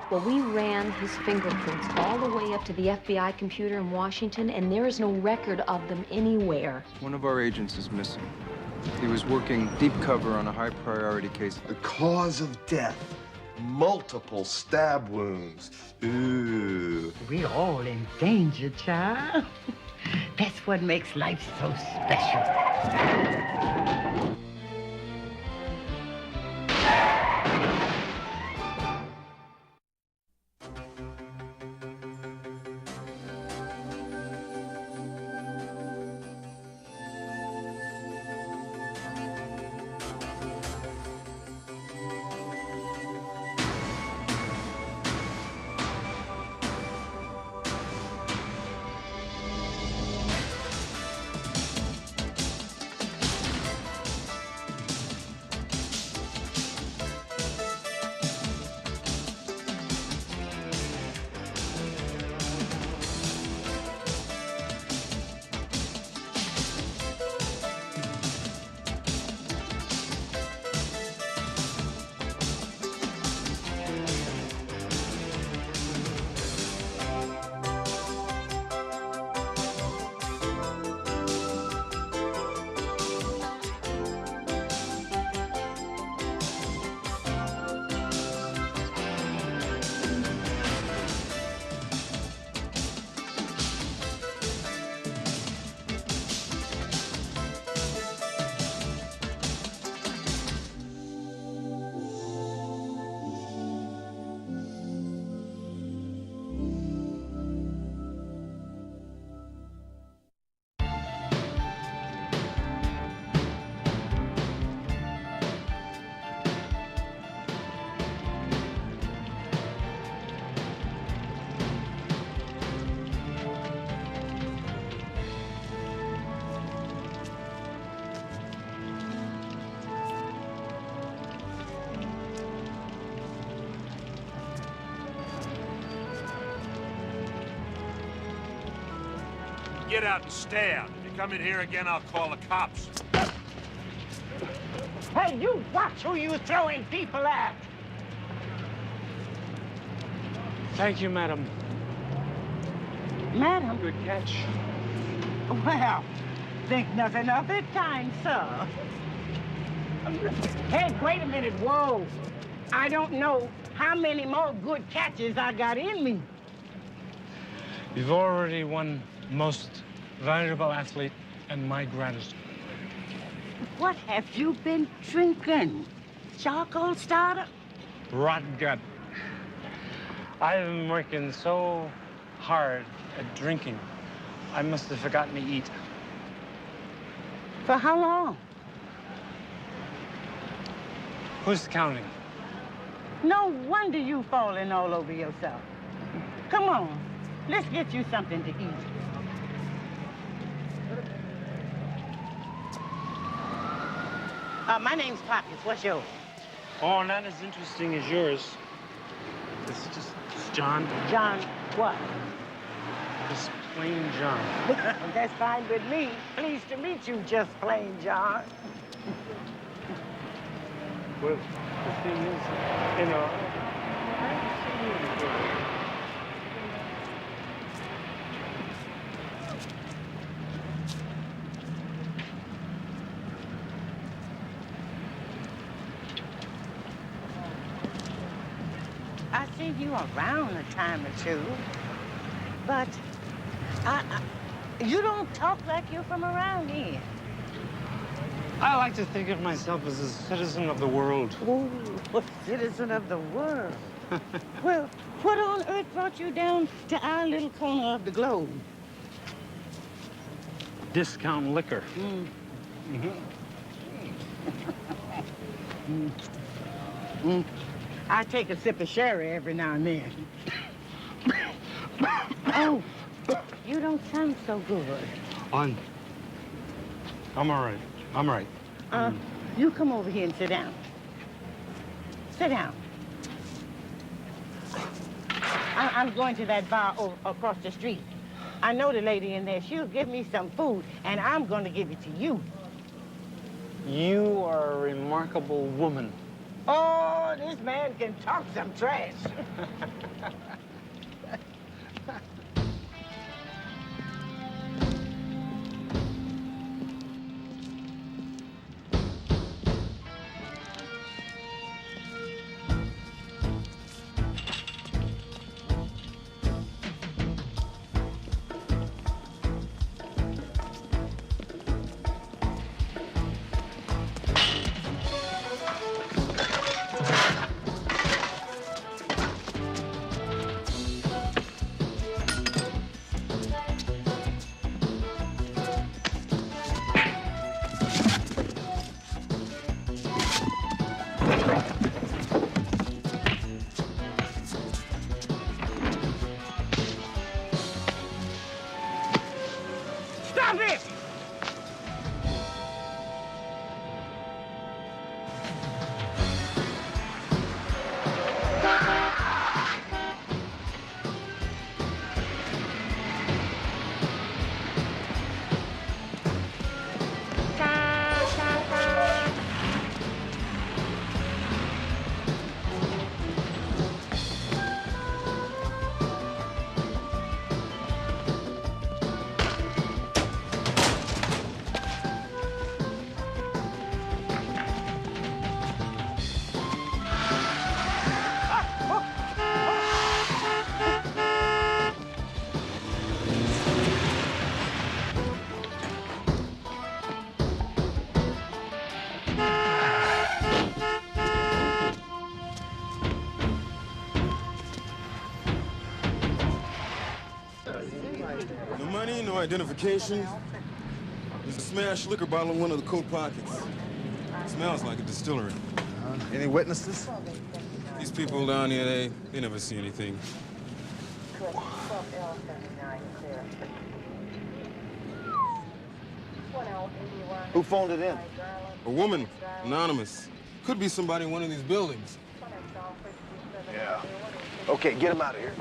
Well, we ran his fingerprints all the way up to the FBI computer in Washington, and there is no record of them anywhere. One of our agents is missing. He was working deep cover on a high-priority case. The cause of death, multiple stab wounds. Ooh. We're all in danger, child. That's what makes life so special. Get out and stay out. If you come in here again, I'll call the cops. Hey, you watch who you throwing people at. Thank you, madam. Madam? Good catch. Well, think nothing of it, kind sir. Hey, wait a minute, whoa. I don't know how many more good catches I got in me. You've already won most valuable athlete and my gratitude. What have you been drinking? Charcoal starter? Rot gut. I've been working so hard at drinking, I must have forgotten to eat. For how long? Who's counting? No wonder you falling all over yourself. Come on, let's get you something to eat. My name's Pockets. What's yours? Oh, not as interesting as yours. It's John. John what? Just plain John. That's fine with me. Pleased to meet you, just plain John. Well, the thing is, you know, I haven't seen you before. I've seen you around a time or two, but you don't talk like you're from around here. I like to think of myself as a citizen of the world. Ooh, a citizen of the world. Well, what on earth brought you down to our little corner of the globe? Discount liquor. I take a sip of sherry every now and then. Oh, you don't sound so good. I'm all right. I'm all right. You come over here and sit down. Sit down. I'm going to that bar across the street. I know the lady in there. She'll give me some food, and I'm going to give it to you. You are a remarkable woman. Oh, this man can talk some trash. Stop it! No money, no identification. There's a smashed liquor bottle in one of the coat pockets. Smells like a distillery. Any witnesses? These people down here, they never see anything. Who phoned it in? A woman, anonymous. Could be somebody in one of these buildings. Yeah. Okay, get him out of here.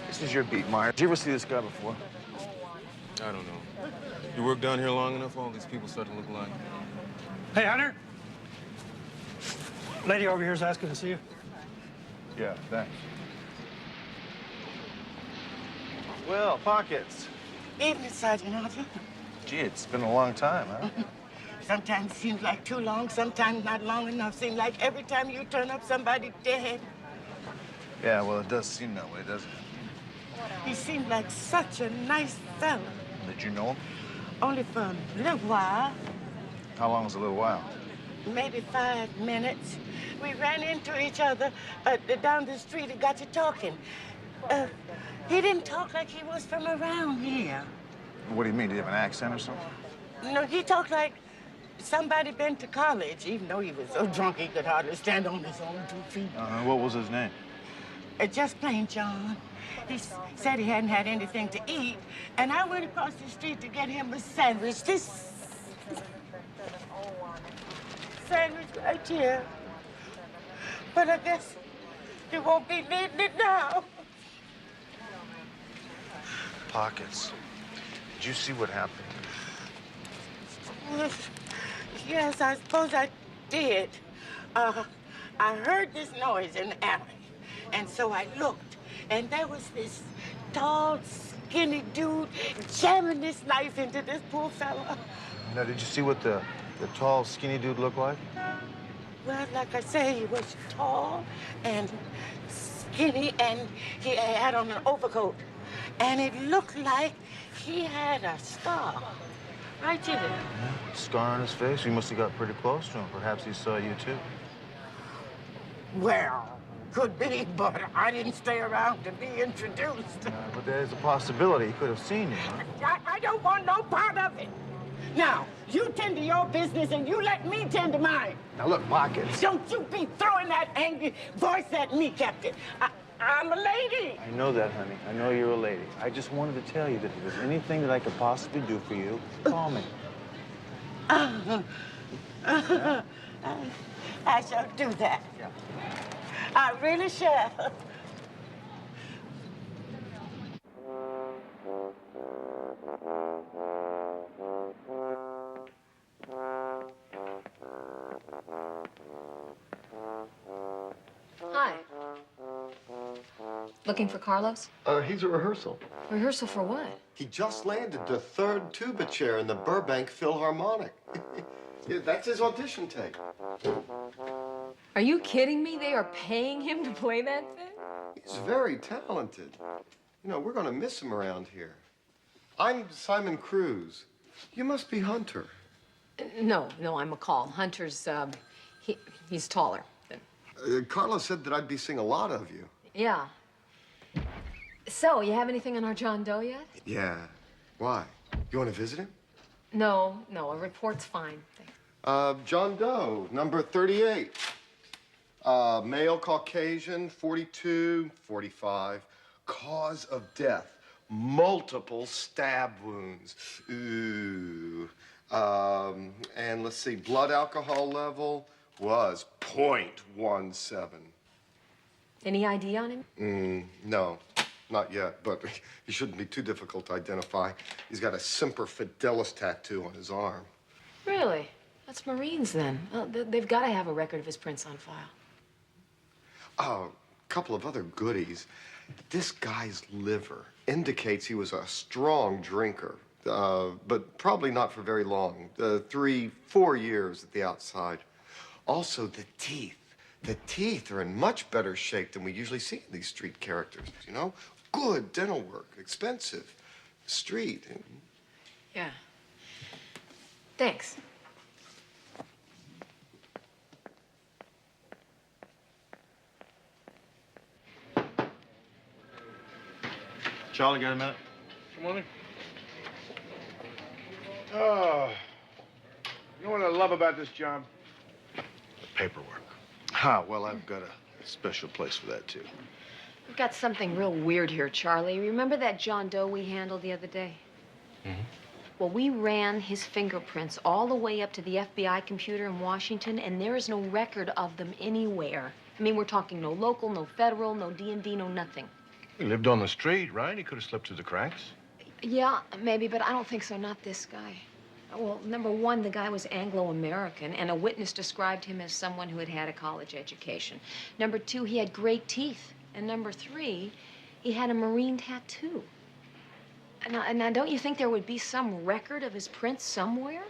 This is your beat, Myers. Did you ever see this guy before? I don't know. You work down here long enough, all these people start to look alike. Hey, Hunter. Lady over here's asking to see you. Yeah, thanks. Well, Pockets. Evening, Sergeant Arthur. Gee, it's been a long time, huh? Sometimes it seems like too long, sometimes not long enough. Seems like every time you turn up, somebody's dead. Yeah, well, it does seem that way, doesn't it? He seemed like such a nice fella. Did you know him? Only for a little while, How long was a little while? maybe 5 minutes. We ran into each other down the street and got to talking. He didn't talk like he was from around here. What do you mean? Did he have an accent or something? No, he talked like somebody been to college, even though he was so drunk he could hardly stand on his own 2 feet. What was his name? Just plain John. He said he hadn't had anything to eat, and I went across the street to get him a sandwich. This sandwich right here. But I guess he won't be needing it now. Pockets. Did you see what happened? Yes, I suppose I did. I heard this noise in the alley, and so I looked, and there was this tall, skinny dude jamming this knife into this poor fella. Now, did you see what the tall, skinny dude looked like? Well, like I say, he was tall and skinny, and he had on an overcoat. And it looked like he had a scar right here. Yeah, scar on his face? You must have got pretty close to him. Perhaps he saw you, too. Well, could be, but I didn't stay around to be introduced. But there's a possibility he could have seen you, huh? I don't want no part of it. Now, you tend to your business and you let me tend to mine. Now, look, Pockets. Don't you be throwing that angry voice at me, Captain. I'm a lady. I know that, honey. I know you're a lady. I just wanted to tell you that if there's anything that I could possibly do for you, call me. I shall do that. Yeah. I really shall. Looking for Carlos? He's at rehearsal. Rehearsal for what? He just landed the 3rd tuba chair in the Burbank Philharmonic. Yeah, that's his audition tape. Are you kidding me? They are paying him to play that thing? He's very talented. You know, we're gonna miss him around here. I'm Simon Cruz. You must be Hunter. No, I'm McCall. Hunter's, he's taller. Carlos said that I'd be seeing a lot of you. Yeah. So, you have anything on our John Doe yet? Yeah. Why? You want to visit him? No, a report's fine. Thanks. John Doe, number 38. Male, Caucasian, 42, 45. Cause of death, multiple stab wounds. Ooh. And let's see, blood alcohol level was 0.17. Any ID on him? No, not yet, but he shouldn't be too difficult to identify. He's got a Semper Fidelis tattoo on his arm. Really? That's Marines, then. Well, they've got to have a record of his prints on file. Oh, a couple of other goodies. This guy's liver indicates he was a strong drinker, but probably not for very long. 3-4 years at the outside. Also, the teeth. The teeth are in much better shape than we usually see in these street characters, you know? Good dental work, expensive. Street. Yeah. Thanks. Charlie, got a minute? Good morning. Oh, you know what I love about this job? The paperwork. Ah, well, I've got a special place for that, too. We've got something real weird here, Charlie. Remember that John Doe we handled the other day? Mm-hmm. Well, we ran his fingerprints all the way up to the FBI computer in Washington, and there is no record of them anywhere. I mean, we're talking no local, no federal, no DMV, no nothing. He lived on the street, right? He could have slipped through the cracks. Yeah, maybe, but I don't think so. Not this guy. Well, number one, the guy was Anglo-American, and a witness described him as someone who had had a college education. Number two, he had great teeth. And number three, he had a Marine tattoo. Now, don't you think there would be some record of his prints somewhere?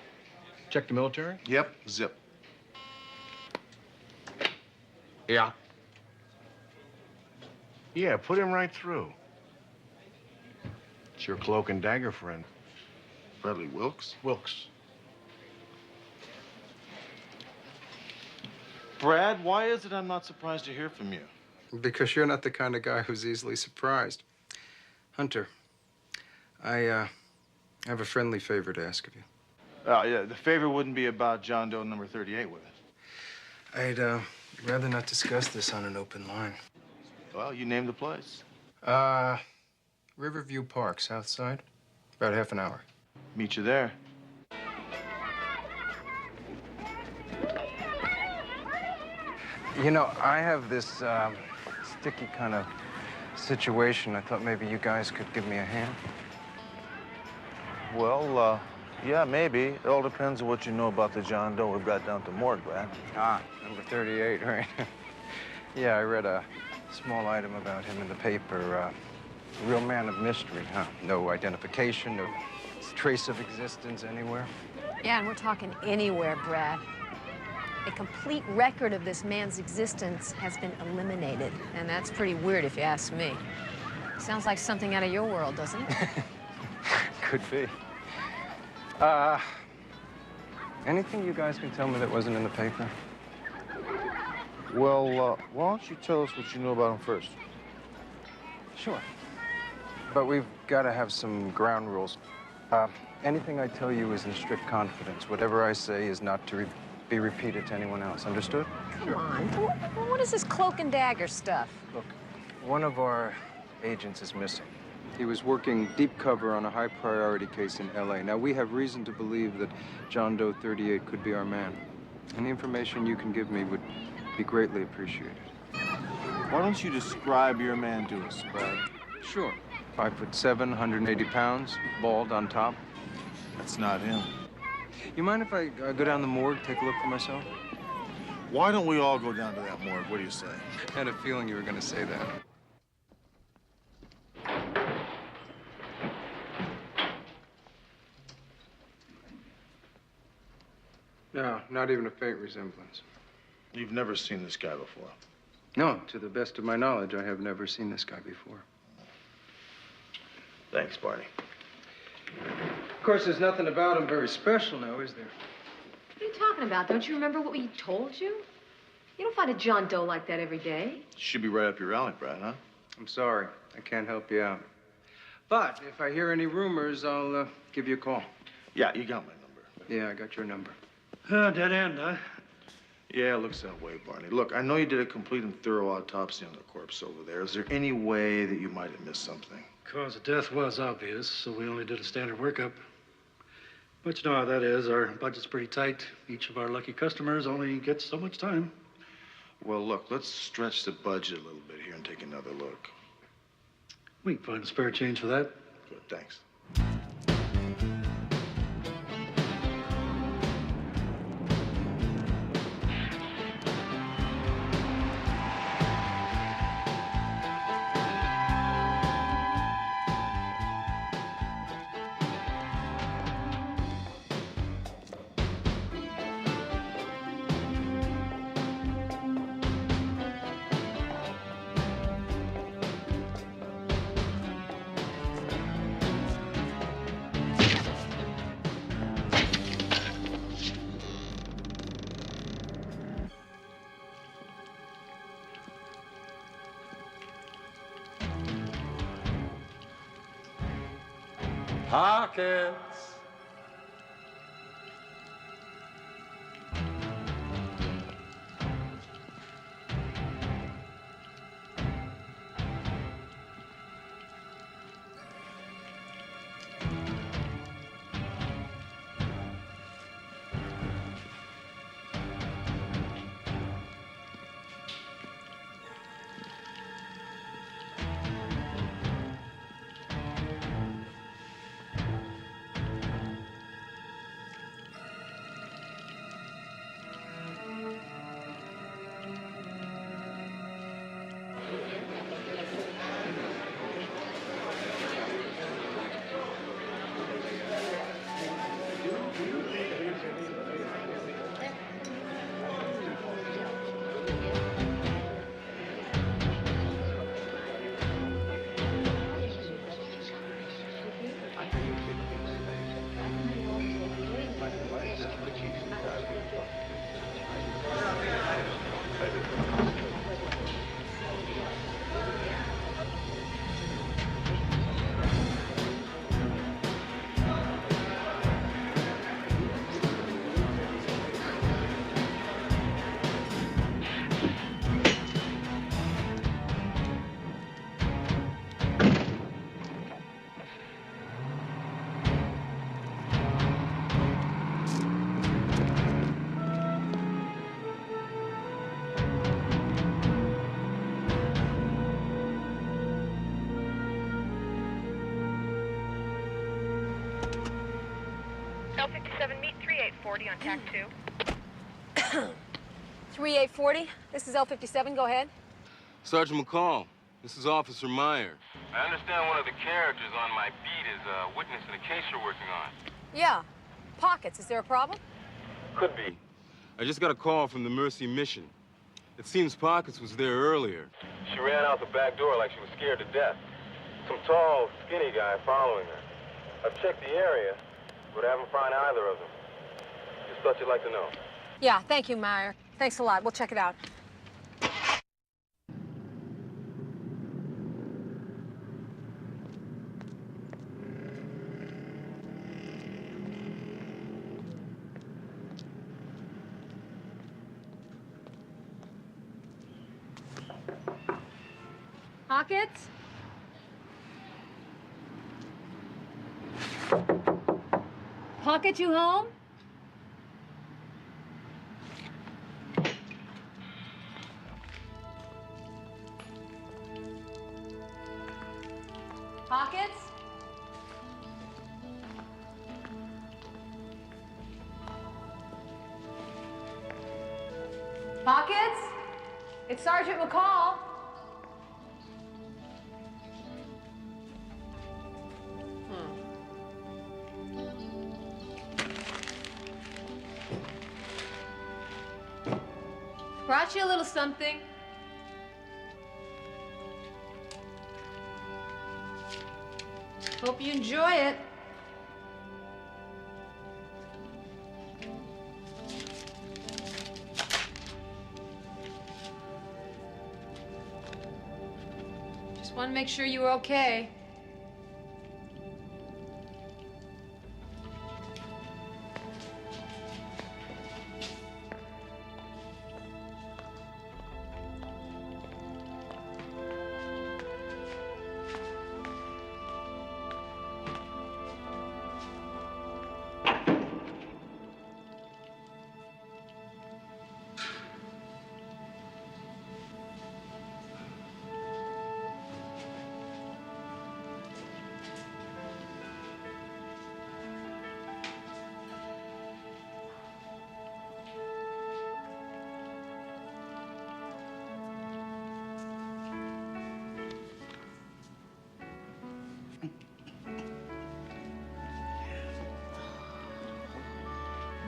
Check the military? Yep, zip. Yeah. Yeah, put him right through. It's your cloak and dagger friend. Bradley Wilkes? Wilkes. Brad, why is it I'm not surprised to hear from you? Because you're not the kind of guy who's easily surprised. Hunter, I have a friendly favor to ask of you. Oh, yeah, the favor wouldn't be about John Doe number 38, would it? I'd rather not discuss this on an open line. Well, you named the place. Riverview Park, South Side. About half an hour. Meet you there. You know, I have this sticky kind of situation. I thought maybe you guys could give me a hand. Well, yeah, maybe. It all depends on what you know about the John Doe we've got down at the morgue, Brad. Ah, number 38, right? Yeah, I read a small item about him in the paper. Real man of mystery, huh? No identification, no trace of existence anywhere. Yeah, and we're talking anywhere, Brad. A complete record of this man's existence has been eliminated, and that's pretty weird if you ask me. Sounds like something out of your world, doesn't it? Could be. Anything you guys can tell me that wasn't in the paper? Well, why don't you tell us what you know about him first? Sure. But we've got to have some ground rules. Anything I tell you is in strict confidence. Whatever I say is not to be repeated to anyone else. Understood? Come on. What is this cloak and dagger stuff? Look, one of our agents is missing. He was working deep cover on a high-priority case in L.A. Now, we have reason to believe that John Doe 38 could be our man. Any information you can give me would be greatly appreciated. Why don't you describe your man to us, Brad? Sure. 5'7", 180 pounds, bald on top. That's not him. You mind if I go down the morgue, take a look for myself? Why don't we all go down to that morgue? What do you say? I had a feeling you were going to say that. No, not even a faint resemblance. You've never seen this guy before? No, to the best of my knowledge, I have never seen this guy before. Thanks, Barney. Of course, there's nothing about him very special now, is there? What are you talking about? Don't you remember what we told you? You don't find a John Doe like that every day. Should be right up your alley, Brad, huh? I'm sorry. I can't help you out. But if I hear any rumors, I'll give you a call. Yeah, you got my number. Yeah, I got your number. Dead end, huh? Yeah, it looks that way, Barney. Look, I know you did a complete and thorough autopsy on the corpse over there. Is there any way that you might have missed something? Cause of death was obvious, so we only did a standard workup. But you know how that is. Our budget's pretty tight. Each of our lucky customers only gets so much time. Well, look, let's stretch the budget a little bit here and take another look. We can find a spare change for that. Good, thanks. Pockets. L57, meet 3840 on tack 2. 3840. This is L57. Go ahead. Sergeant McCall, this is Officer Meyer. I understand one of the characters on my beat is a witness in a case you're working on. Yeah. Pockets. Is there a problem? Could be. I just got a call from the Mercy Mission. It seems Pockets was there earlier. She ran out the back door like she was scared to death. Some tall, skinny guy following her. I've checked the area, but I haven't found either of them. Just thought you'd like to know. Yeah. Thank you, Meyer. Thanks a lot. We'll check it out. Pockets? Pocket, you home? Pockets? Pockets? It's Sergeant McCall. Got you a little something. Hope you enjoy it. Just want to make sure you were okay.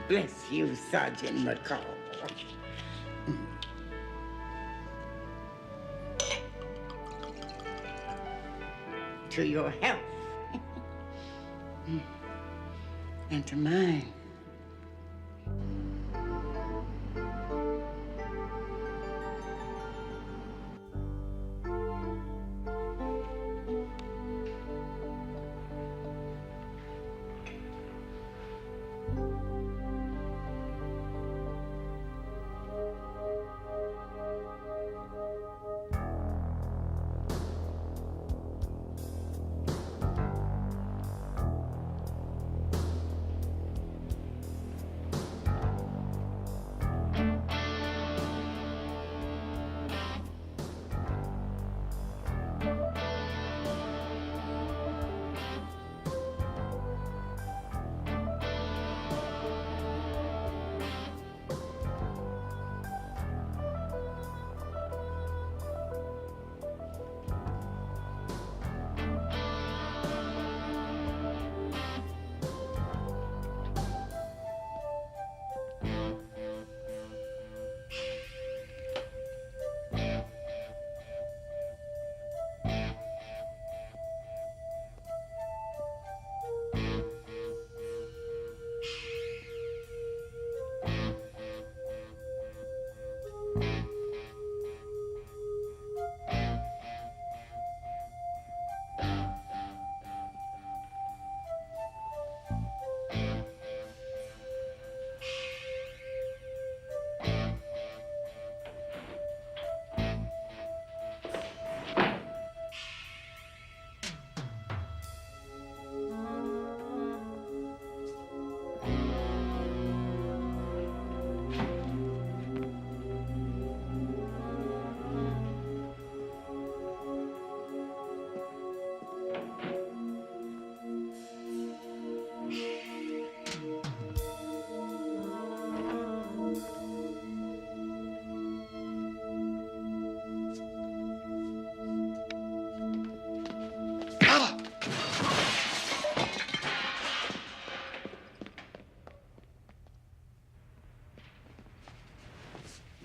Bless you, Sergeant McCall. To your health. And to mine.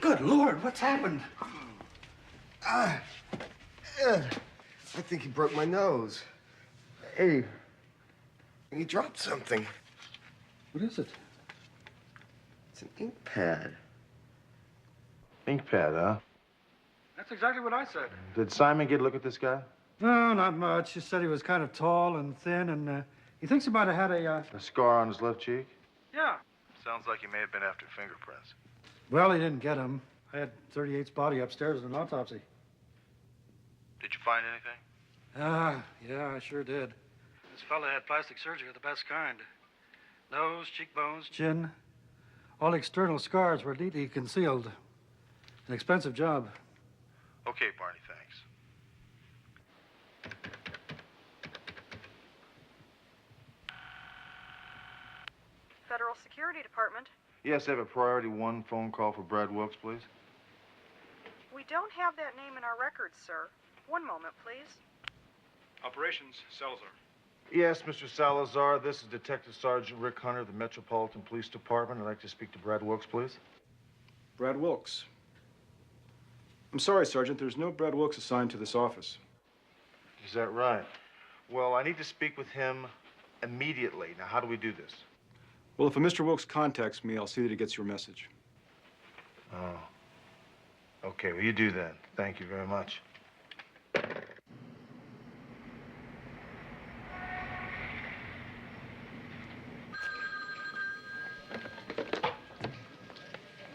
Good Lord, what's happened? I think he broke my nose. Hey, he dropped something. What is it? It's an ink pad. Ink pad, huh? That's exactly what I said. Did Simon get a look at this guy? No, not much. He said he was kind of tall and thin, and he thinks he might have had a... A scar on his left cheek? Yeah. Sounds like he may have been after fingerprints. Well, he didn't get him. I had 38's body upstairs in an autopsy. Did you find anything? Yeah, I sure did. This fella had plastic surgery of the best kind. Nose, cheekbones, chin. All external scars were neatly concealed. An expensive job. Okay, Barney, thanks. Federal Security Department. Yes, I have a priority 1 phone call for Brad Wilkes, please. We don't have that name in our records, sir. One moment, please. Operations, Salazar. Yes, Mr. Salazar, this is Detective Sergeant Rick Hunter of the Metropolitan Police Department. I'd like to speak to Brad Wilkes, please. Brad Wilkes. I'm sorry, Sergeant. There's no Brad Wilkes assigned to this office. Is that right? Well, I need to speak with him immediately. Now, how do we do this? Well, if a Mr. Wilkes contacts me, I'll see that he gets your message. Oh. Okay, well, you do that. Thank you very much.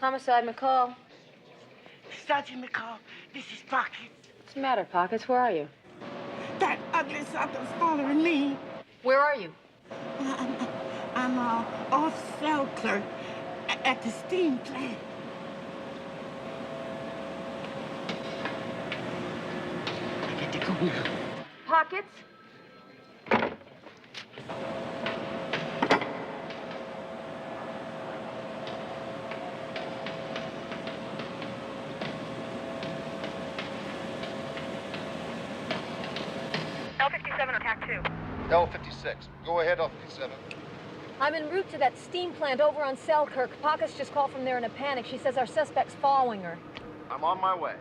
Homicide, McCall. Sergeant McCall, this is Pockets. What's the matter, Pockets? Where are you? That ugly sucker's following me. Where are you? I'm off cell clerk at the steam plant. I got to go now. Pockets? L57 attack 2. L56. Go ahead, L57. I'm en route to that steam plant over on Selkirk. Pockets just called from there in a panic. She says our suspect's following her. I'm on my way.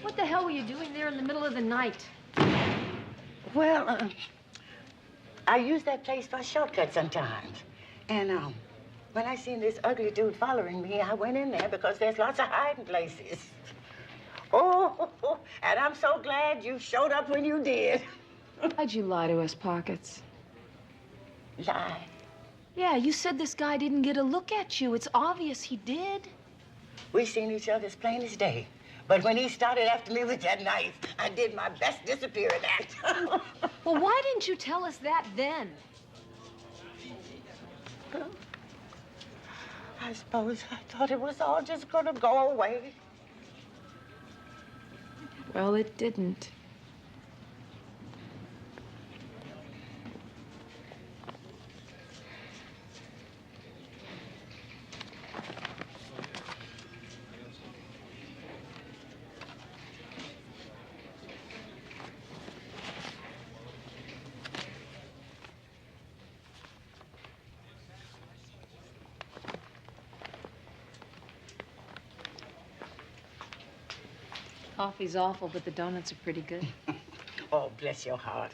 What the hell were you doing there in the middle of the night? Well, I use that place for a shortcut sometimes. And when I seen this ugly dude following me, I went in there because there's lots of hiding places. Oh, and I'm so glad you showed up when you did. Why'd you lie to us, Pockets? Lie? Yeah, you said this guy didn't get a look at you. It's obvious he did. We seen each other as plain as day. But when he started after me with that knife, I did my best disappearing act. Well, why didn't you tell us that then? I suppose I thought it was all just gonna go away. Well, it didn't. Coffee's awful, but the donuts are pretty good. Oh, bless your heart.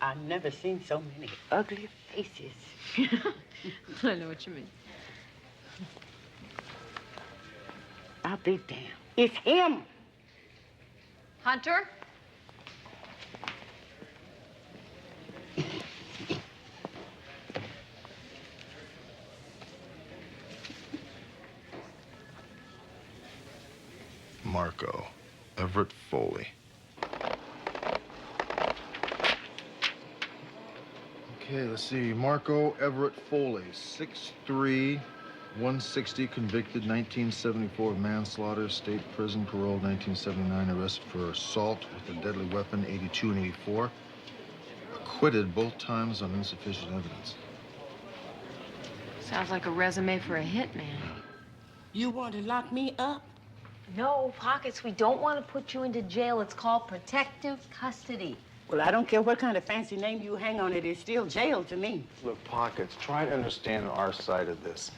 I've never seen so many ugly faces. I know what you mean. I'll be damned. It's him. Hunter? Marco Everett Foley. Okay, let's see. Marco Everett Foley, 6'3", 160, convicted, 1974 of manslaughter, state prison, parole, 1979, arrested for assault with a deadly weapon, 82 and 84. Acquitted both times on insufficient evidence. Sounds like a resume for a hitman. You want to lock me up? No, Pockets, we don't want to put you into jail. It's called protective custody. Well, I don't care what kind of fancy name you hang on it. It's still jail to me. Look, Pockets, try to understand our side of this.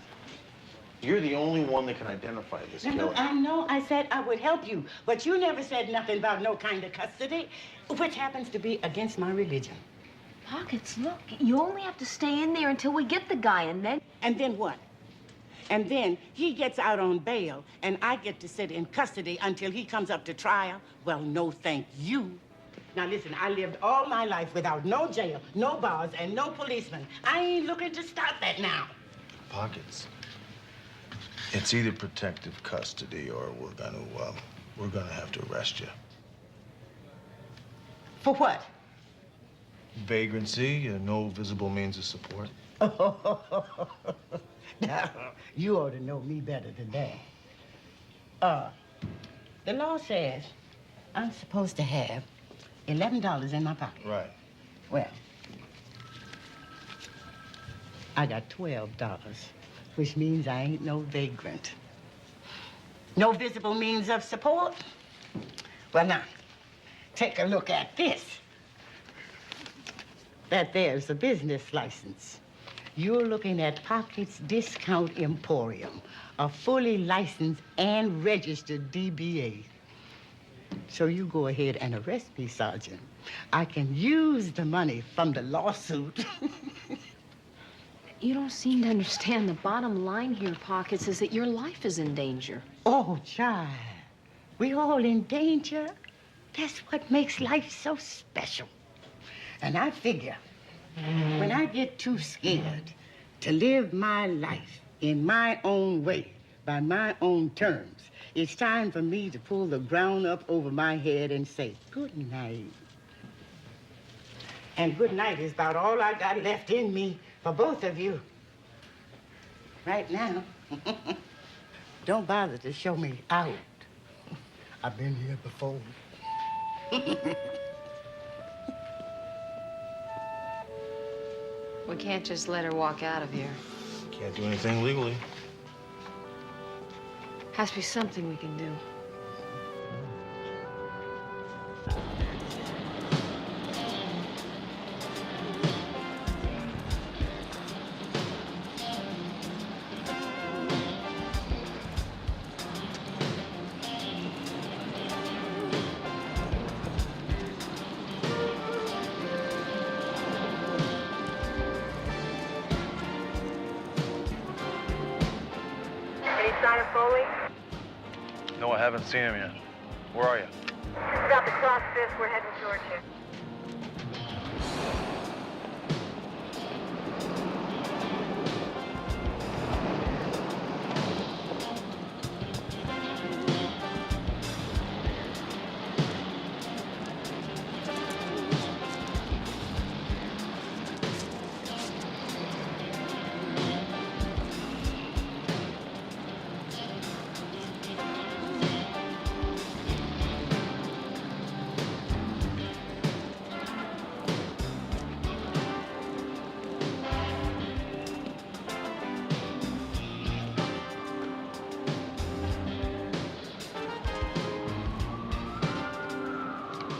You're the only one that can identify this killer. I know I said I would help you, but you never said nothing about no kind of custody, which happens to be against my religion. Pockets, look, you only have to stay in there until we get the guy, and then... And then what? And then he gets out on bail, and I get to sit in custody until he comes up to trial? Well, no thank you. Now, listen, I lived all my life without no jail, no bars, and no policemen. I ain't looking to start that now. Pockets. It's either protective custody or we're gonna have to arrest you. For what? Vagrancy, no visible means of support. Now, you ought to know me better than that. The law says I'm supposed to have $11 in my pocket. Right. Well, I got $12, which means I ain't no vagrant. No visible means of support? Well, now, take a look at this. That there's a business license. You're looking at Pockets Discount Emporium, a fully licensed and registered DBA. So you go ahead and arrest me, Sergeant. I can use the money from the lawsuit. You don't seem to understand the bottom line here, Pockets, is that your life is in danger. Oh, child. We all in danger. That's what makes life so special. And I figure, when I get too scared to live my life in my own way, by my own terms, it's time for me to pull the ground up over my head and say, good night. And good night is about all I got left in me for both of you. Right now. Don't bother to show me out. I've been here before. We can't just let her walk out of here. Can't do anything legally. Has to be something we can do. haven't seen him yet. Where are you? Stop across this. We're heading towards you.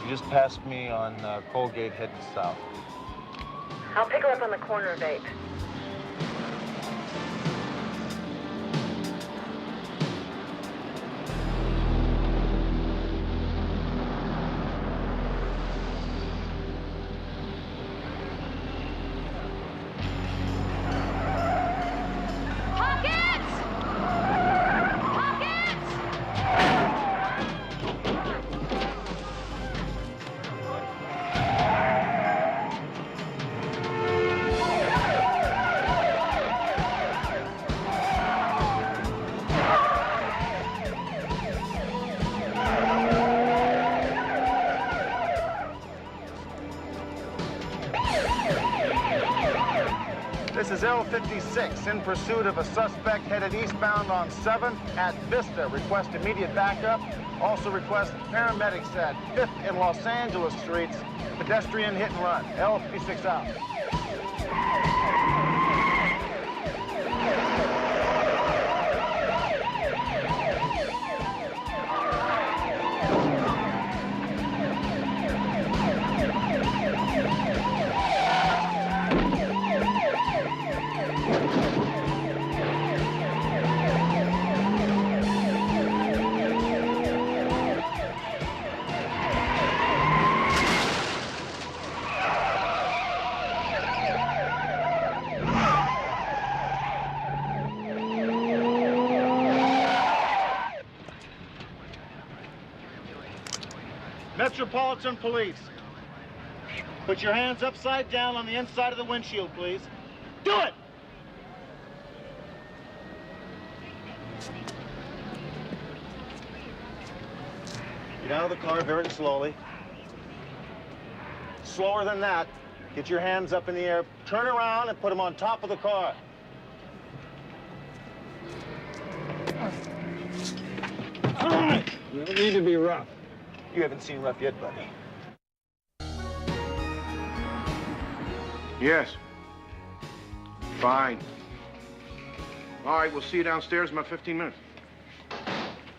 You just passed me on Colgate heading south. I'll pick her up on the corner of 8th. This is L56 in pursuit of a suspect headed eastbound on 7th at Vista. Request immediate backup. Also request paramedics at 5th and Los Angeles Streets. Pedestrian hit and run. L56 out. Metropolitan Police. Put your hands upside down on the inside of the windshield, please. Do it! Get out of the car very slowly. Slower than that. Get your hands up in the air. Turn around and put them on top of the car. All right. You don't need to be rough. You haven't seen rough yet, buddy. Yes. Fine. All right, we'll see you downstairs in about 15 minutes.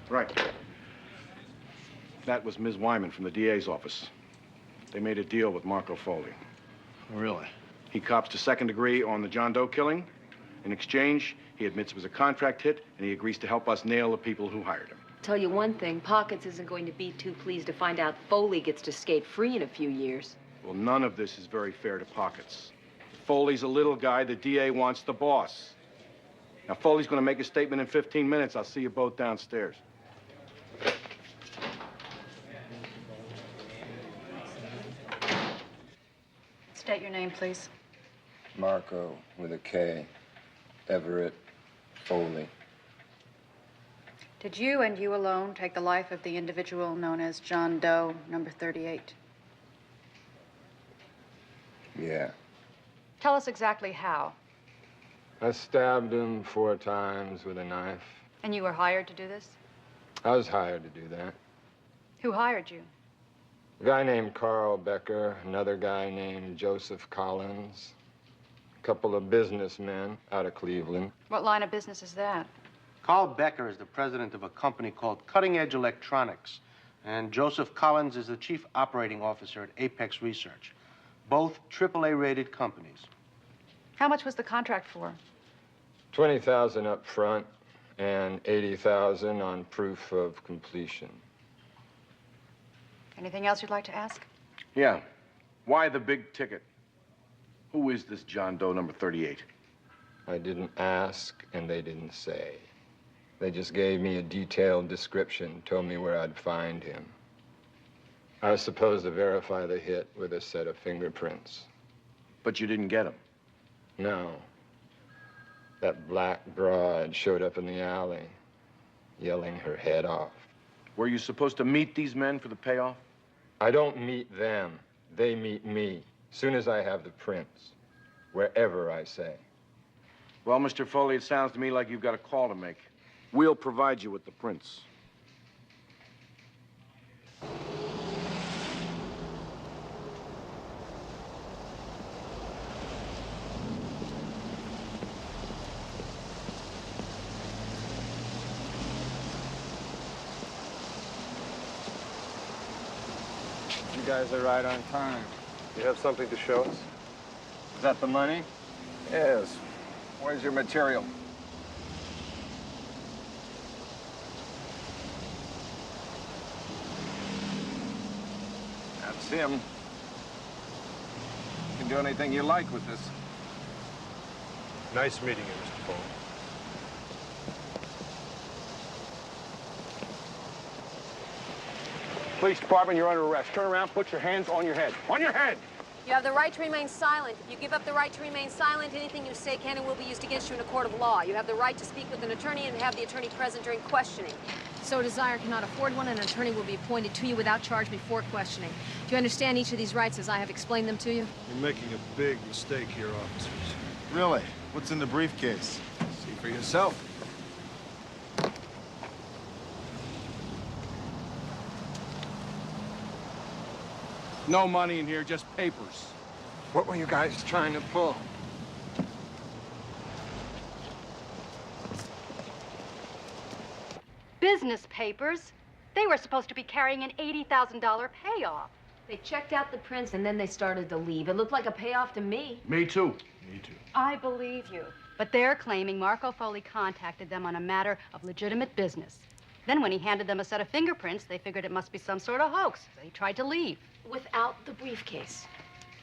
Right. That was Ms. Wyman from the DA's office. They made a deal with Marco Foley. Oh, really? He cops to second degree on the John Doe killing. In exchange, he admits it was a contract hit, and he agrees to help us nail the people who hired him. Tell you one thing, Pockets isn't going to be too pleased to find out Foley gets to skate free in a few years. Well, none of this is very fair to Pockets. Foley's a little guy. The DA wants the boss. Now, Foley's going to make a statement in 15 minutes. I'll see you both downstairs. State your name, please. Marco with a K. Everett Foley. Did you and you alone take the life of the individual known as John Doe, number 38? Yeah. Tell us exactly how. I stabbed him 4 times with a knife. And you were hired to do this? I was hired to do that. Who hired you? A guy named Carl Becker, another guy named Joseph Collins, a couple of businessmen out of Cleveland. What line of business is that? Carl Becker is the president of a company called Cutting Edge Electronics, and Joseph Collins is the chief operating officer at Apex Research. Both AAA-rated companies. How much was the contract for? $20,000 up front and $80,000 on proof of completion. Anything else you'd like to ask? Yeah. Why the big ticket? Who is this John Doe number 38? I didn't ask, and they didn't say. They just gave me a detailed description, told me where I'd find him. I was supposed to verify the hit with a set of fingerprints. But you didn't get him. No. That black broad showed up in the alley, yelling her head off. Were you supposed to meet these men for the payoff? I don't meet them. They meet me. Soon as I have the prints. Wherever I say. Well, Mr. Foley, it sounds to me like you've got a call to make. We'll provide you with the prints. You guys are right on time. You have something to show us? Is that the money? Yes. Where's your material? That's him. You can do anything you like with this. Nice meeting you, Mr. Foley. Police department, you're under arrest. Turn around, put your hands on your head. On your head! You have the right to remain silent. If you give up the right to remain silent, anything you say can and will be used against you in a court of law. You have the right to speak with an attorney and have the attorney present during questioning. So Desire cannot afford one, and an attorney will be appointed to you without charge before questioning. Do you understand each of these rights as I have explained them to you? You're making a big mistake here, officers. Really? What's in the briefcase? See for yourself. No money in here, just papers. What were you guys trying to pull? Business papers. They were supposed to be carrying an $80,000 payoff. They checked out the prints, and then they started to leave. It looked like a payoff to me. Me too. Me too. I believe you. But they're claiming Marco Foley contacted them on a matter of legitimate business. Then when he handed them a set of fingerprints, they figured it must be some sort of hoax. They tried to leave. Without the briefcase.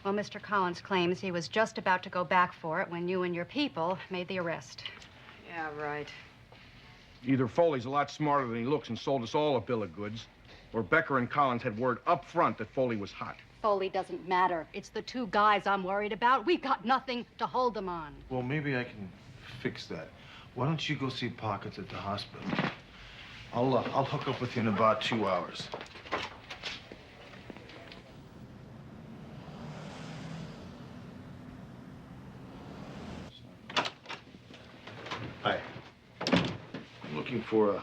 Well, Mr. Collins claims he was just about to go back for it when you and your people made the arrest. Yeah, right. Either Foley's a lot smarter than he looks and sold us all a bill of goods, or Becker and Collins had word up front that Foley was hot. Foley doesn't matter. It's the two guys I'm worried about. We've got nothing to hold them on. Well, maybe I can fix that. Why don't you go see Pockets at the hospital? I'll hook up with you in about 2 hours. Hi. I'm looking for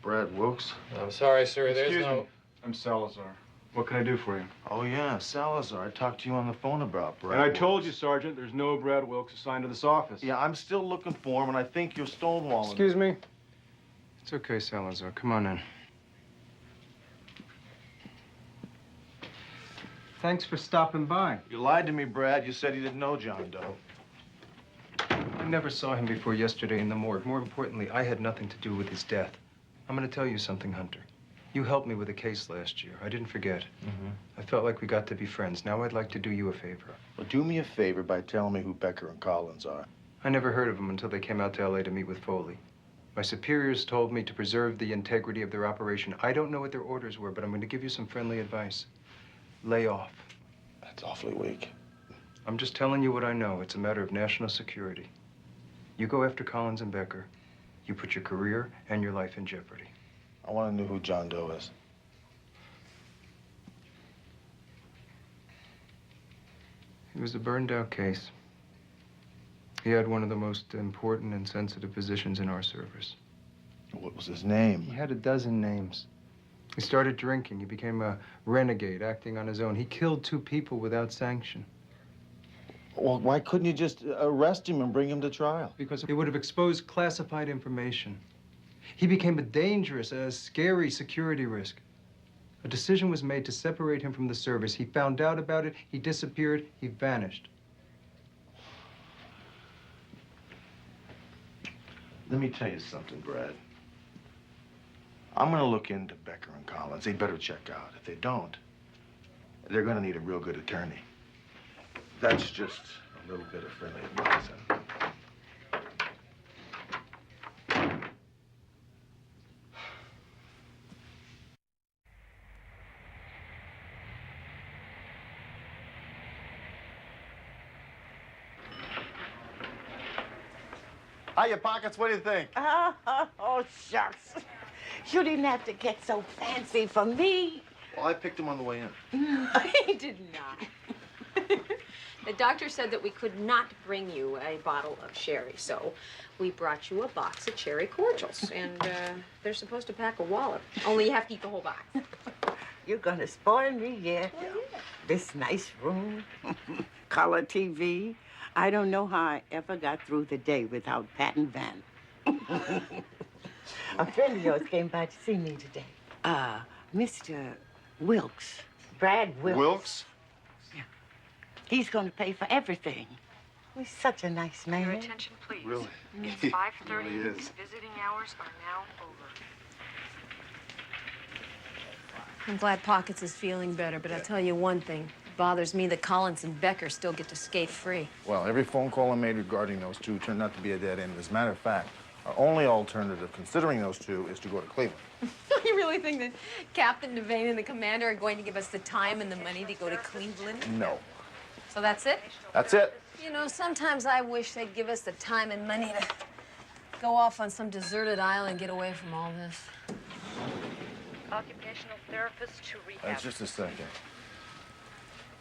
Brad Wilkes. I'm sorry, sir. Excuse There's me. I'm Salazar. What can I do for you? Oh, yeah, Salazar. I talked to you on the phone about Brad And I Wilkes. told you, Sergeant, there's no Brad Wilkes assigned to this office. Yeah, I'm still looking for him, and I think you're stonewalling. Excuse me? It's okay, Salazar. Come on in. Thanks for stopping by. You lied to me, Brad. You said you didn't know John Doe. I never saw him before yesterday in the morgue. More importantly, I had nothing to do with his death. I'm going to tell you something, Hunter. You helped me with a case last year. I didn't forget. I felt like we got to be friends. Now I'd like to do you a favor. Well, do me a favor by telling me who Becker and Collins are. I never heard of them until they came out to L.A. to meet with Foley. My superiors told me to preserve the integrity of their operation. I don't know what their orders were, but I'm going to give you some friendly advice. Lay off. That's awfully weak. I'm just telling you what I know. It's a matter of national security. You go after Collins and Becker. You put your career and your life in jeopardy. I want to know who John Doe is. It was a burned-out case. He had one of the most important and sensitive positions in our service. What was his name? He had a dozen names. He started drinking. He became a renegade, acting on his own. He killed 2 people without sanction. Well, why couldn't you just arrest him and bring him to trial? Because it would have exposed classified information. He became a dangerous, a scary security risk. A decision was made to separate him from the service. He found out about it, he disappeared, he vanished. Let me tell you something, Brad. I'm going to look into Becker and Collins. They better check out. If they don't, they're going to need a real good attorney. That's just a little bit of friendly advice. Hiya, Pockets. What do you think? Oh, shucks. You didn't have to get so fancy for me. Well, I picked him on the way in. He did not. The doctor said that we could not bring you a bottle of sherry, so we brought you a box of cherry cordials. And they're supposed to pack a wallop. Only you have to eat the whole box. You're gonna spoil me, yeah. Well, yeah. This nice room, color TV. I don't know how I ever got through the day without Pat and Van. A friend of yours came by to see me today. Mr. Wilkes. Brad Wilkes. Wilkes? Yeah. He's gonna pay for everything. He's such a nice man. Your attention, please. Really? It's He 5:30. really is. Visiting hours are now over. I'm glad Pockets is feeling better, but I'll tell you one thing. It bothers me that Collins and Becker still get to skate free. Well, every phone call I made regarding those two turned out to be a dead end. As a matter of fact, our only alternative, considering those two, is to go to Cleveland. You really think that Captain Devane and the commander are going to give us the time and the money to go to Cleveland? No. So that's it? That's it. You know, sometimes I wish they'd give us the time and money to go off on some deserted island and get away from all this. Occupational therapist to rehab. Just a second.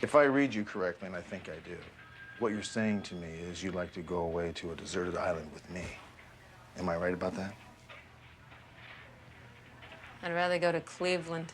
If I read you correctly, and I think I do, what you're saying to me is you'd like to go away to a deserted island with me. Am I right about that? I'd rather go to Cleveland.